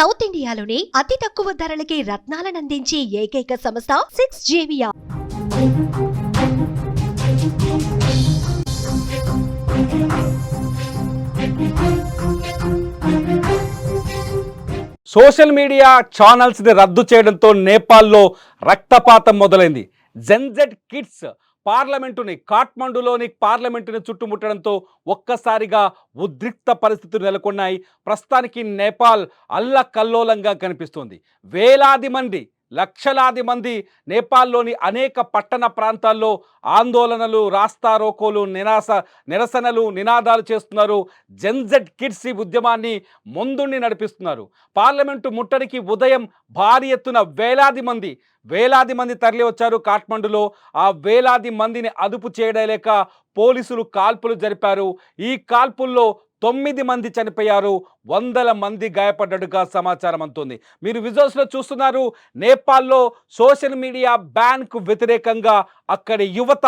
South ఇండియాలోని అతి తక్కువ ధరలకి రత్నాలనందించే ఏకైక సంస్థ 6JVR. సోషల్ మీడియా ఛానల్స్ ని రద్దు చేయడంతో నేపాల్లో రక్తపాతం మొదలైంది. జెన్జెడ్ కిడ్స్ కాఠ్మండూలోని పార్లమెంటుని చుట్టుముట్టడంతో ఒక్కసారిగా ఉద్రిక్త పరిస్థితులు నెలకొన్నాయి. ప్రస్తుతానికి నేపాల్ అల్లకల్లోలంగా కనిపిస్తోంది. వేలాది మంది, లక్షలాది మంది నేపాల్లోని అనేక పట్టణ ప్రాంతాల్లో ఆందోళనలు, రాస్తారోకోలు, నిరసనలు, నినాదాలు చేస్తున్నారు. జెన్జెడ్ కిడ్స్ ఈ ఉద్యమాన్ని ముందుండి నడిపిస్తున్నారు. పార్లమెంటు ముట్టడికి ఉదయం భారీ ఎత్తున వేలాది మంది తరలి వచ్చారు కాఠ్మండూలో. ఆ వేలాది మందిని అదుపు చేయలేక పోలీసులు కాల్పులు జరిపారు. ఈ కాల్పుల్లో 9 మంది చనిపోయారు, 100 మంది గాయపడ్డట్టుగా సమాచారం అందుతుంది. మీరు విజువల్స్లో చూస్తున్నారు. నేపాల్లో సోషల్ మీడియా బ్యాన్కు వ్యతిరేకంగా అక్కడి యువత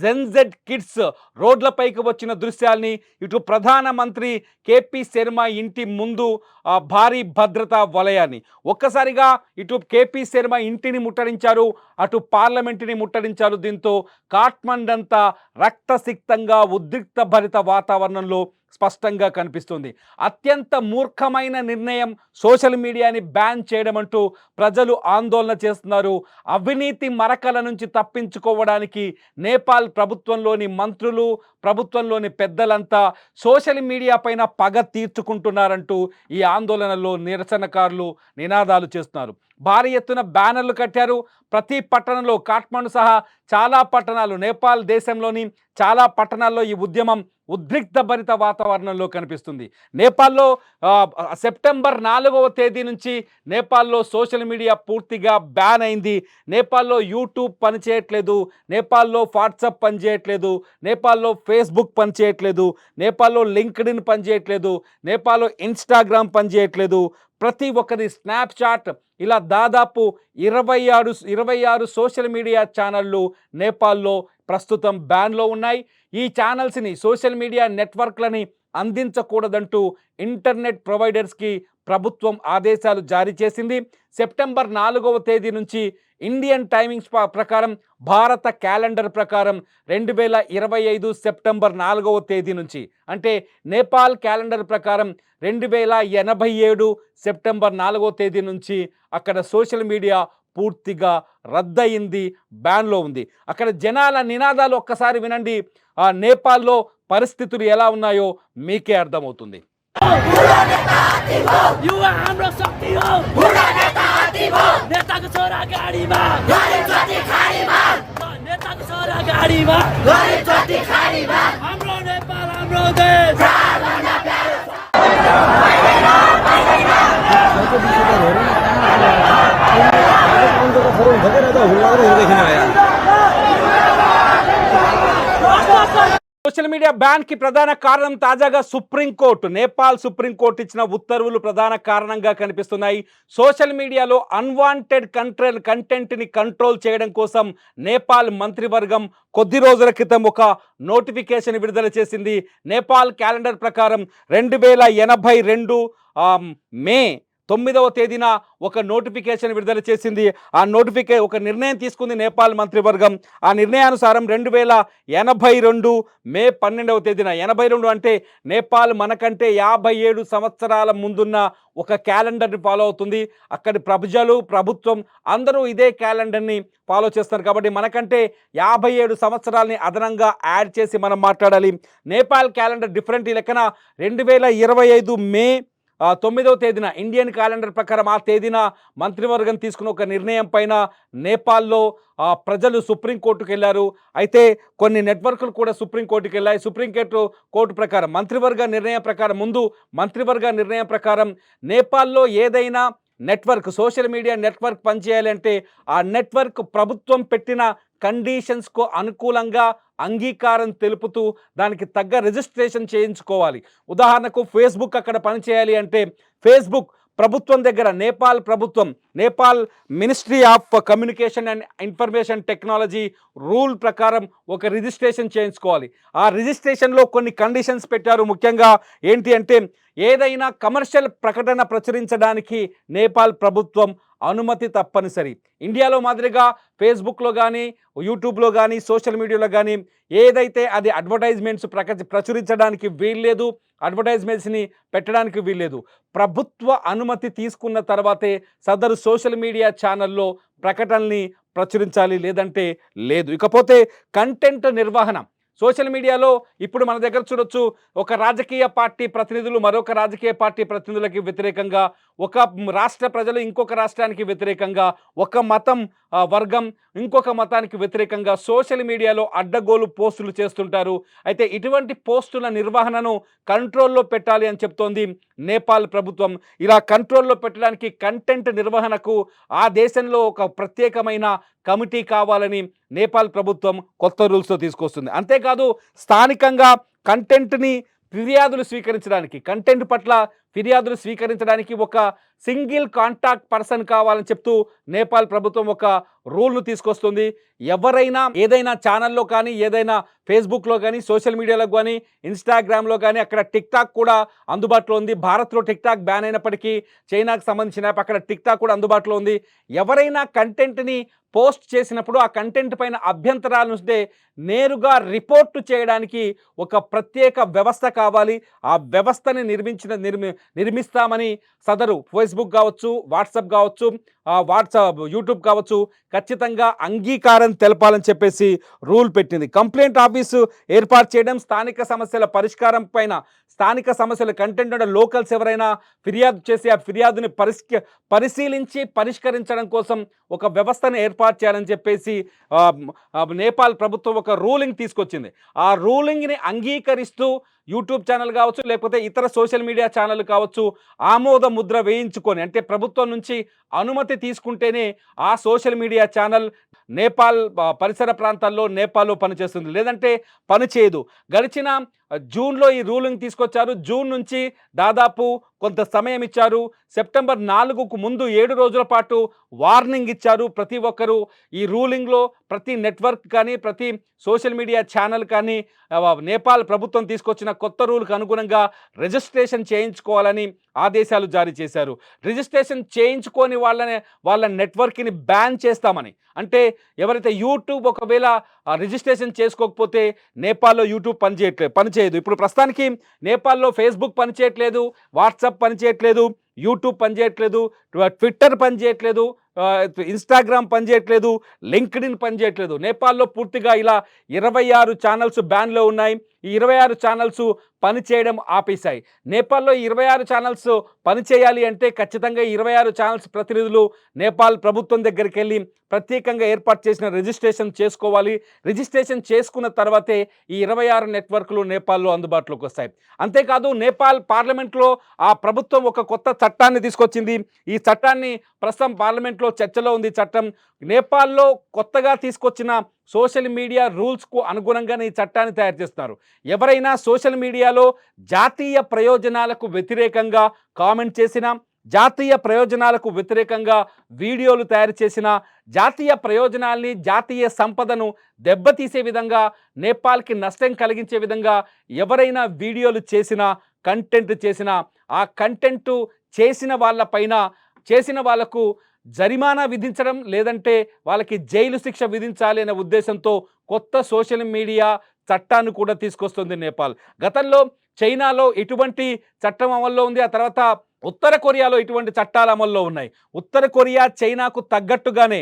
జెన్జెడ్ కిడ్స్ రోడ్లపైకి వచ్చిన దృశ్యాల్ని, ఇటు ప్రధానమంత్రి కేపీ శర్మ ఇంటి ముందు భారీ భద్రతా వలయాన్ని, ఒక్కసారిగా ఇటు కేపీ శర్మ ఇంటిని ముట్టడించారు, అటు పార్లమెంటుని ముట్టడించారు. దీంతో కాఠ్మండు అంతా రక్తసిక్తంగా ఉద్రిక్త భరిత వాతావరణంలో స్పష్టంగా కనిపిస్తుంది. అత్యంత మూర్ఖమైన నిర్ణయం సోషల్ మీడియాని బ్యాన్ చేయడం అంటూ ప్రజలు ఆందోళన చేస్తున్నారు. అవినీతి మరకల నుంచి తప్పించుకోవడానికి నేపాల్ ప్రభుత్వంలోని మంత్రులు, ప్రభుత్వంలోని పెద్దలంతా సోషల్ మీడియా పైన పగ తీర్చుకుంటున్నారంటూ ఈ ఆందోళనలో నిరసనకారులు నినాదాలు చేస్తున్నారు. భారీ ఎత్తున బ్యానర్లు కట్టారు. ప్రతి పట్టణంలో, కాఠ్మండు సహా చాలా పట్టణాలు, నేపాల్ దేశంలోని చాలా పట్టణాల్లో ఈ ఉద్యమం ఉద్రిక్త భరిత వాతావరణంలో కనిపిస్తుంది. నేపాల్లో సెప్టెంబర్ 4వ తేదీ నుంచి నేపాల్లో సోషల్ మీడియా పూర్తిగా బ్యాన్ అయింది. నేపాల్లో యూట్యూబ్ పనిచేయట్లేదు, నేపాల్లో వాట్సాప్ పనిచేయట్లేదు, నేపాల్లో ఫేస్బుక్ పనిచేయట్లేదు, నేపాల్లో లింక్డ్ఇన్ పనిచేయట్లేదు, నేపాల్లో ఇన్స్టాగ్రామ్ పనిచేయట్లేదు. ప్రతి ఒక్కరి స్నాప్చాట్, ఇలా దాదాపు 26 సోషల్ మీడియా ఛానళ్ళు నేపాల్లో ప్రస్తుతం బ్యాన్లో ఉన్నాయి. ఈ ఛానల్స్ని, సోషల్ మీడియా నెట్వర్క్లని అందించకూడదంటూ ఇంటర్నెట్ ప్రొవైడర్స్కి ప్రభుత్వం ఆదేశాలు జారీ చేసింది. సెప్టెంబర్ 4వ తేదీ నుంచి ఇండియన్ టైమింగ్స్ ప్రకారం, భారత క్యాలెండర్ ప్రకారం 2025 సెప్టెంబర్ 4వ తేదీ నుంచి, అంటే నేపాల్ క్యాలెండర్ ప్రకారం 2087 సెప్టెంబర్ 4వ తేదీ నుంచి అక్కడ సోషల్ మీడియా పూర్తిగా రద్దయింది, బ్యాన్లో ఉంది. అక్కడ జనాల నినాదాలు ఒక్కసారి వినండి. నేపాల్లో పరిస్థితులు ఎలా ఉన్నాయో మీకే అర్థమవుతుంది. సోషల్ మీడియా బ్యాన్ కి ప్రధాన కారణం తాజాగా నేపాల్ సుప్రీంకోర్టు ఇచ్చిన ఉత్తర్వులు ప్రధాన కారణంగా కనిపిస్తున్నాయి. సోషల్ మీడియాలో అన్వాంటెడ్ కంటెంట్ ని కంట్రోల్ చేయడం కోసం నేపాల్ మంత్రివర్గం కొద్ది రోజుల క్రితం ఒక నోటిఫికేషన్ విడుదల చేసింది. నేపాల్ క్యాలెండర్ ప్రకారం 2082 మే 9వ తేదీన ఒక నోటిఫికేషన్ విడుదల చేసింది. ఒక నిర్ణయం తీసుకుంది నేపాల్ మంత్రివర్గం. ఆ నిర్ణయానుసారం 2082 మే 12వ తేదీన, 82 అంటే నేపాల్ మనకంటే 57 సంవత్సరాల ముందున్న ఒక క్యాలెండర్ని ఫాలో అవుతుంది. అక్కడి ప్రజలు, ప్రభుత్వం అందరూ ఇదే క్యాలెండర్ని ఫాలో చేస్తారు. కాబట్టి మనకంటే 57 సంవత్సరాలని అదనంగా యాడ్ చేసి మనం మాట్లాడాలి. Nepal calendar different. ఈ లెక్కన 2025 మే 9వ తేదీన ఇండియన్ క్యాలెండర్ ప్రకారం ఆ తేదీన మంత్రివర్గం తీసుకున్న ఒక నిర్ణయం పైన నేపాల్లో ప్రజలు సుప్రీంకోర్టుకు వెళ్ళారు. అయితే కొన్ని నెట్వర్క్లు కూడా సుప్రీంకోర్టుకు వెళ్ళాయి. సుప్రీంకోర్టు ప్రకారం మంత్రివర్గ నిర్ణయం ప్రకారం నేపాల్లో ఏదైనా నెట్వర్క్, సోషల్ మీడియా నెట్వర్క్ పనిచేయాలంటే ఆ నెట్వర్క్ ప్రభుత్వం పెట్టిన కండిషన్స్కు అనుకూలంగా అంగీకారం తెలుపుతూ దానికి తగ్గ రిజిస్ట్రేషన్ చేయించుకోవాలి. ఉదాహరణకు ఫేస్బుక్ అక్కడ పనిచేయాలి అంటే ఫేస్బుక్ ప్రభుత్వం దగ్గర, Nepal ministry of communication and information technology rule ప్రకారం ఒక రిజిస్ట్రేషన్ చేయించుకోవాలి. ఆ రిజిస్ట్రేషన్లో కొన్ని కండిషన్స్ పెట్టారు. ముఖ్యంగా ఏంటి అంటే ఏదైనా కమర్షియల్ ప్రకటన ప్రచురించడానికి నేపాల్ ప్రభుత్వం అనుమతి తప్పనిసరి. ఇండియాలో మాదిరిగా ఫేస్బుక్లో కానీ, యూట్యూబ్లో కానీ, సోషల్ మీడియాలో కానీ ఏదైతే అది అడ్వర్టైజ్మెంట్స్ ప్రచురించడానికి వీల్లేదు, అడ్వర్టైజ్మెంట్స్ని పెట్టడానికి వీల్లేదు. ప్రభుత్వ అనుమతి తీసుకున్న తర్వాతే సదరు సోషల్ మీడియా ఛానల్లో ప్రకటనల్ని ప్రచురించాలి, లేదంటే లేదు. ఇకపోతే కంటెంట్ నిర్వహణ. సోషల్ మీడియాలో ఇప్పుడు మన దగ్గర చూడొచ్చు, ఒక రాజకీయ పార్టీ ప్రతినిధులు మరొక రాజకీయ పార్టీ ప్రతినిధులకి వ్యతిరేకంగా, ఒక రాష్ట్ర ప్రజలు ఇంకొక రాష్ట్రానికి వ్యతిరేకంగా, ఒక మతం వర్గం ఇంకొక మతానికి వ్యతిరేకంగా సోషల్ మీడియాలో అడ్డగోలు పోస్టులు చేస్తుంటారు. అయితే ఇటువంటి పోస్టుల నిర్వహణను కంట్రోల్లో పెట్టాలి అని చెప్తోంది నేపాల్ ప్రభుత్వం. ఇలా కంట్రోల్లో పెట్టడానికి కంటెంట్ నిర్వహణకు ఆ దేశంలో ఒక ప్రత్యేకమైన కమిటీ కావాలని నేపాల్ ప్రభుత్వం కొత్త రూల్స్తో తీసుకొస్తుంది. అంతేకాదు స్థానికంగా కంటెంట్ని ఫిర్యాదులు స్వీకరించడానికి, కంటెంట్ పట్ల ఫిర్యాదులు స్వీకరించడానికి ఒక సింగిల్ కాంటాక్ట్ పర్సన్ కావాలని చెప్తూ నేపాల్ ప్రభుత్వం ఒక రూల్ను తీసుకొస్తుంది. ఎవరైనా ఏదైనా ఛానల్లో కానీ, ఏదైనా ఫేస్బుక్లో కానీ, సోషల్ మీడియాలో కానీ, ఇన్స్టాగ్రామ్లో కానీ, అక్కడ టిక్టాక్ కూడా అందుబాటులో ఉంది. భారత్లో టిక్టాక్ బ్యాన్ అయినప్పటికీ చైనాకు సంబంధించిన యాప్, అక్కడ టిక్టాక్ కూడా అందుబాటులో ఉంది. ఎవరైనా కంటెంట్ని పోస్ట్ చేసినప్పుడు ఆ కంటెంట్ పైన అభ్యంతరాలు ఉంటే నేరుగా రిపోర్టు చేయడానికి ఒక ప్రత్యేక వ్యవస్థ కావాలి. ఆ వ్యవస్థని నిర్మిస్తామని సదరు ఫేస్బుక్ కావచ్చు, వాట్సాప్ కావచ్చు, యూట్యూబ్ కావచ్చు ఖచ్చితంగా అంగీకారం తెలపాలని చెప్పేసి రూల్ పెట్టింది. కంప్లైంట్ ఆఫీసు ఏర్పాటు చేయడం, స్థానిక సమస్యల పరిష్కారం పైన, స్థానిక సమస్యల కంటెంట్ అంటే లోకల్స్ ఎవరైనా ఫిర్యాదు చేసి ఆ ఫిర్యాదుని పరిశీలించి పరిష్కరించడం కోసం ఒక వ్యవస్థను ఏర్పాటు చేయాలని చెప్పేసి నేపాల్ ప్రభుత్వం ఒక రూలింగ్ తీసుకొచ్చింది. ఆ రూలింగ్ని అంగీకరిస్తూ యూట్యూబ్ ఛానల్ కావచ్చు, లేకపోతే ఇతర సోషల్ మీడియా ఛానల్ కావచ్చు, ఆమోద ముద్ర వేయించుకొని, అంటే ప్రభుత్వం నుంచి అనుమతి తీసుకుంటేనే ఆ సోషల్ మీడియా ఛానల్ నేపాల్ పరిసర ప్రాంతాల్లో నేపాల్లో పనిచేస్తుంది, లేదంటే పనిచేయదు. గడిచిన జూన్లో ఈ రూలింగ్ తీసుకొచ్చారు. జూన్ నుంచి దాదాపు కొంత సమయం ఇచ్చారు. సెప్టెంబర్ 4కు ముందు 7 రోజుల పాటు వార్నింగ్ ఇచ్చారు. ప్రతి ఒక్కరూ ఈ రూలింగ్లో ప్రతి నెట్వర్క్ కానీ, ప్రతి సోషల్ మీడియా ఛానల్ కానీ నేపాల్ ప్రభుత్వం తీసుకొచ్చిన కొత్త రూల్కి అనుగుణంగా రిజిస్ట్రేషన్ చేయించుకోవాలని ఆదేశాలు జారీ చేశారు. రిజిస్ట్రేషన్ చేయించుకొని వాళ్ళ నెట్వర్క్ని బ్యాన్ చేస్తామని, అంటే ఎవరైతే యూట్యూబ్ ఒకవేళ రిజిస్ట్రేషన్ చేసుకోకపోతే నేపాల్లో యూట్యూబ్ పనిచేయదు. ఇప్పుడు ప్రస్తుతానికి నేపాల్లో ఫేస్బుక్ పనిచేయట్లేదు, వాట్సాప్ పనిచేయట్లేదు, యూట్యూబ్ పనిచేయట్లేదు, ట్విట్టర్ పనిచేయట్లేదు, ఇన్స్టాగ్రామ్ పనిచేయట్లేదు, లింక్డ్ఇన్ పనిచేయట్లేదు. నేపాల్లో పూర్తిగా ఇలా 26 ఛానల్స్ బ్యాన్లో ఉన్నాయి. ఈ 26 ఛానల్స్ పనిచేయడం ఆపేశాయి. నేపాల్లో 26 ఛానల్స్ పనిచేయాలి అంటే ఖచ్చితంగా 26 ఛానల్స్ ప్రతినిధులు నేపాల్ ప్రభుత్వం దగ్గరికి వెళ్ళి ప్రత్యేకంగా ఏర్పాటు చేసిన రిజిస్ట్రేషన్ చేసుకోవాలి. రిజిస్ట్రేషన్ చేసుకున్న తర్వాతే ఈ 26 నెట్వర్క్లు నేపాల్లో అందుబాటులోకి వస్తాయి. అంతేకాదు నేపాల్ పార్లమెంట్లో ఆ ప్రభుత్వం ఒక కొత్త చట్టాన్ని తీసుకొచ్చింది. ఈ చట్టాన్ని ప్రస్తుతం పార్లమెంట్లో చర్చలో ఉంది. చట్టం నేపాల్లో కొత్తగా తీసుకొచ్చిన సోషల్ మీడియా రూల్స్కు అనుగుణంగానే ఈ చట్టాన్ని తయారు చేస్తున్నారు. ఎవరైనా సోషల్ మీడియాలో జాతీయ ప్రయోజనాలకు వ్యతిరేకంగా కామెంట్ చేసినా, జాతీయ ప్రయోజనాలకు వ్యతిరేకంగా వీడియోలు తయారు చేసిన, జాతీయ ప్రయోజనాల్ని, జాతీయ సంపదను దెబ్బతీసే విధంగా, నేపాల్కి నష్టం కలిగించే విధంగా ఎవరైనా వీడియోలు చేసినా, కంటెంట్ చేసినా, ఆ కంటెంట్ చేసిన వాళ్లకు జరిమానా విధించడం, లేదంటే వాళ్ళకి జైలు శిక్ష విధించాలి అనే ఉద్దేశంతో కొత్త సోషల్ మీడియా చట్టాన్ని కూడా తీసుకొస్తుంది నేపాల్. గతంలో చైనాలో ఇటువంటి చట్టం అమల్లో ఉంది. ఆ తర్వాత ఉత్తర కొరియాలో ఇటువంటి చట్టాలు అమల్లో ఉన్నాయి. ఉత్తర కొరియా చైనాకు తగ్గట్టుగానే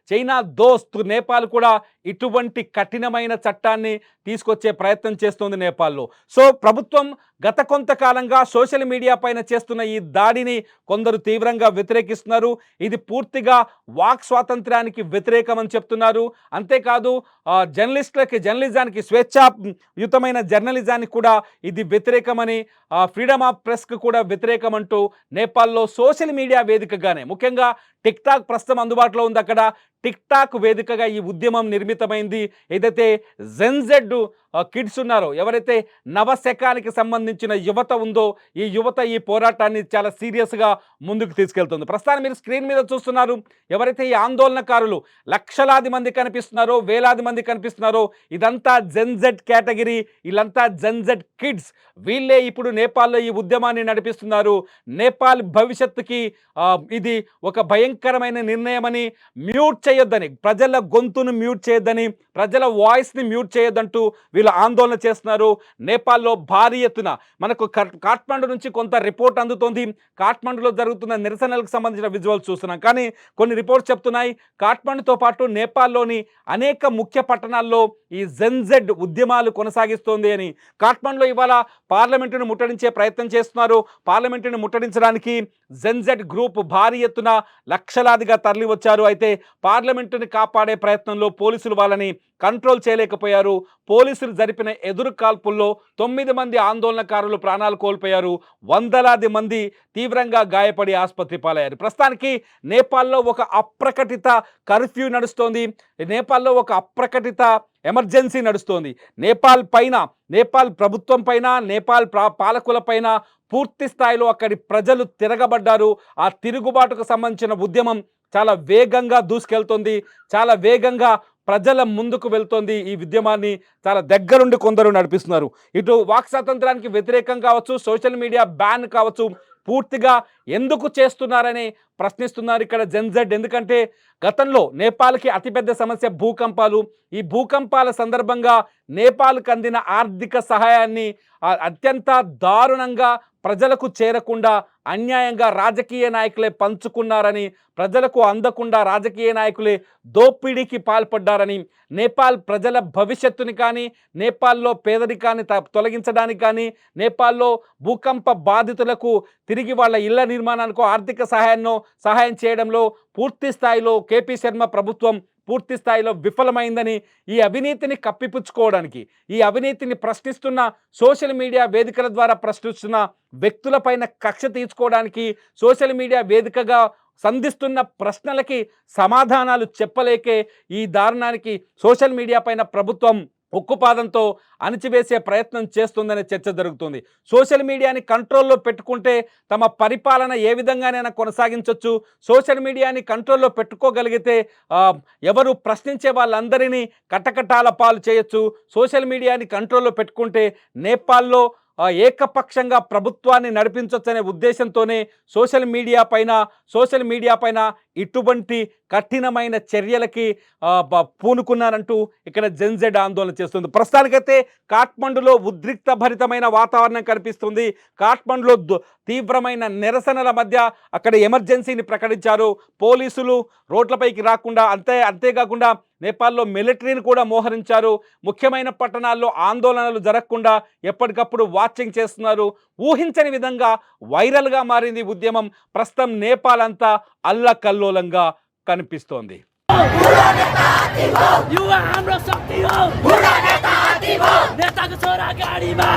చైనా దోస్త్ నేపాల్ కూడా ఇటువంటి కఠినమైన చట్టాన్ని తీసుకొచ్చే ప్రయత్నం చేస్తుంది నేపాల్లో. సో ప్రభుత్వం గత కొంతకాలంగా సోషల్ మీడియా పైన చేస్తున్న ఈ దాడిని కొందరు తీవ్రంగా వ్యతిరేకిస్తున్నారు. ఇది పూర్తిగా వాక్ స్వాతంత్ర్యానికి వ్యతిరేకమని చెప్తున్నారు. అంతేకాదు జర్నలిజానికి, స్వేచ్ఛాయుతమైన జర్నలిజానికి కూడా ఇది వ్యతిరేకమని, ఫ్రీడమ్ ఆఫ్ ప్రెస్కి కూడా వ్యతిరేకమంటూ నేపాల్లో సోషల్ మీడియా వేదికగానే, ముఖ్యంగా టిక్టాక్ ప్రస్తుతం అందుబాటులో ఉంది. అక్కడ టిక్టాక్ వేదికగా ఈ ఉద్యమం నిర్మితమైంది. ఏదైతే జెన్జెడ్ కిడ్స్ ఉన్నారో, ఎవరైతే నవశకానికి సంబంధించిన యువత ఉందో, ఈ యువత ఈ పోరాటాన్ని చాలా సీరియస్గా ముందుకు తీసుకెళ్తుంది. ప్రస్తుతాన్ని మీరు స్క్రీన్ మీద చూస్తున్నారు, ఎవరైతే ఈ ఆందోళనకారులు లక్షలాది మంది కనిపిస్తున్నారో, వేలాది మంది కనిపిస్తున్నారో, ఇదంతా జెన్జెడ్ కేటగిరీ, వీళ్ళంతా జెన్జెడ్ కిడ్స్. వీళ్ళే ఇప్పుడు నేపాల్లో ఈ ఉద్యమాన్ని నడిపిస్తున్నారు. నేపాల్ భవిష్యత్తుకి ఇది ఒక భయంకరమైన నిర్ణయమని, మ్యూట్ చేయొద్దని, ప్రజల గొంతును మ్యూట్ చేయొద్దని, ప్రజల వాయిస్ని మ్యూట్ చేయొద్దంటూ వీళ్ళు ఆందోళన చేస్తున్నారు. నేపాల్లో భారీ ఎత్తున మనకు కాఠ్మండు నుంచి కొంత రిపోర్ట్ అందుతోంది. కాఠ్మండులో జరుగుతున్న నిరసనలకు సంబంధించిన విజువల్స్ చూస్తున్నాం. కానీ కొన్ని రిపోర్ట్స్ చెప్తున్నాయి, కాఠ్మండుతో పాటు నేపాల్లోని అనేక ముఖ్య పట్టణాల్లో ఈ జెన్జెడ్ ఉద్యమాలు కొనసాగిస్తోంది అని. కాఠ్మండులో ఇవాళ పార్లమెంటును ముట్టడించే ప్రయత్నం చేస్తున్నారు. పార్లమెంటును ముట్టడించడానికి జెన్జెడ్ గ్రూప్ భారీ ఎత్తున లక్షలాదిగా తరలి వచ్చారు. అయితే పార్లమెంటుని కాపాడే ప్రయత్నంలో పోలీసులు వాళ్ళని కంట్రోల్ చేయలేకపోయారు. పోలీసులు జరిపిన ఎదురు కాల్పుల్లో 9 మంది ఆందోళనకారులు ప్రాణాలు కోల్పోయారు. వందలాది మంది తీవ్రంగా గాయపడి ఆసుపత్రి పాలయ్యారు. ప్రస్తుతానికి నేపాల్లో ఒక అప్రకటిత కర్ఫ్యూ నడుస్తోంది. నేపాల్లో ఒక అప్రకటిత ఎమర్జెన్సీ నడుస్తోంది. నేపాల్ ప్రభుత్వం పైన, నేపాల్ పాలకుల పైన పూర్తి స్థాయిలో అక్కడి ప్రజలు తిరగబడ్డారు. ఆ తిరుగుబాటుకు సంబంధించిన ఉద్యమం చాలా వేగంగా దూసుకెళ్తోంది, చాలా వేగంగా ప్రజల ముందుకు వెళ్తోంది. ఈ ఉద్యమాన్ని చాలా దగ్గరుండి కొందరు నడిపిస్తున్నారు. ఇటు వాక్ స్వాతంత్రానికి వ్యతిరేకం కావచ్చు, సోషల్ మీడియా బ్యాన్ కావచ్చు, పూర్తిగా ఎందుకు చేస్తున్నారని ప్రశ్నిస్తున్నారు ఇక్కడ జెన్జెడ్. ఎందుకంటే గతంలో నేపాల్కి అతిపెద్ద సమస్య భూకంపాలు. ఈ భూకంపాల సందర్భంగా నేపాల్కి అందిన ఆర్థిక సహాయాన్ని అత్యంత దారుణంగా ప్రజలకు చేరకుండా అన్యాయంగా రాజకీయ నాయకులే పంచుకున్నారని, ప్రజలకు అందకుండా రాజకీయ నాయకులే దోపిడీకి పాల్పడ్డారని, నేపాల్ ప్రజల భవిష్యత్తుని కానీ, నేపాల్లో పేదరికాన్ని తొలగించడానికి కానీ, నేపాల్లో భూకంప బాధితులకు తిరిగి వాళ్ళ ఇళ్ల నిర్మాణానికి ఆర్థిక సహాయం చేయడంలో పూర్తి స్థాయిలో కేపీ శర్మ ప్రభుత్వం పూర్తి స్థాయిలో విఫలమైందని, ఈ అవినీతిని కప్పిపుచ్చుకోవడానికి, ఈ అవినీతిని ప్రశ్నిస్తున్న సోషల్ మీడియా వేదికల ద్వారా ప్రశ్నిస్తున్న వ్యక్తులపైన కక్ష తీర్చుకోవడానికి, సోషల్ మీడియా వేదికగా సంధిస్తున్న ప్రశ్నలకి సమాధానాలు చెప్పలేకే ఈ దారుణానికి సోషల్ మీడియా పైన ప్రభుత్వం ఉక్కుపాదంతో అణిచివేసే ప్రయత్నం చేస్తుందనే చర్చ జరుగుతుంది. సోషల్ మీడియాని కంట్రోల్లో పెట్టుకుంటే తమ పరిపాలన ఏ విధంగానైనా కొనసాగించవచ్చు. సోషల్ మీడియాని కంట్రోల్లో పెట్టుకోగలిగితే ఎవరు ప్రశ్నించే వాళ్ళందరినీ కటకటాల పాలు చేయొచ్చు. సోషల్ మీడియాని కంట్రోల్లో పెట్టుకుంటే నేపాల్లో ఏకపక్షంగా ప్రభుత్వాన్ని నడిపించవచ్చనే ఉద్దేశంతోనే సోషల్ మీడియా పైన ఇటువంటి కఠినమైన చర్యలకి పూనుకున్నారంటూ ఇక్కడ జెన్జెడ్ ఆందోళన చేస్తుంది. ప్రస్తుతానికైతే కాఠ్మండులో ఉద్రిక్త భరితమైన వాతావరణం కనిపిస్తుంది. కాఠ్మండులో తీవ్రమైన నిరసనల మధ్య అక్కడ ఎమర్జెన్సీని ప్రకటించారు. పోలీసులు రోడ్లపైకి రాకుండా, అంతేకాకుండా నేపాల్లో మిలిటరీని కూడా మోహరించారు. ముఖ్యమైన పట్టణాల్లో ఆందోళనలు జరగకుండా ఎప్పటికప్పుడు వాచింగ్ చేస్తున్నారు. ఊహించని విధంగా వైరల్గా మారింది ఉద్యమం. ప్రస్తుతం నేపాల్ అంతా అల్లకల్లోలంగా కనిపిస్తోంది. नेताको छोरा गाडीमा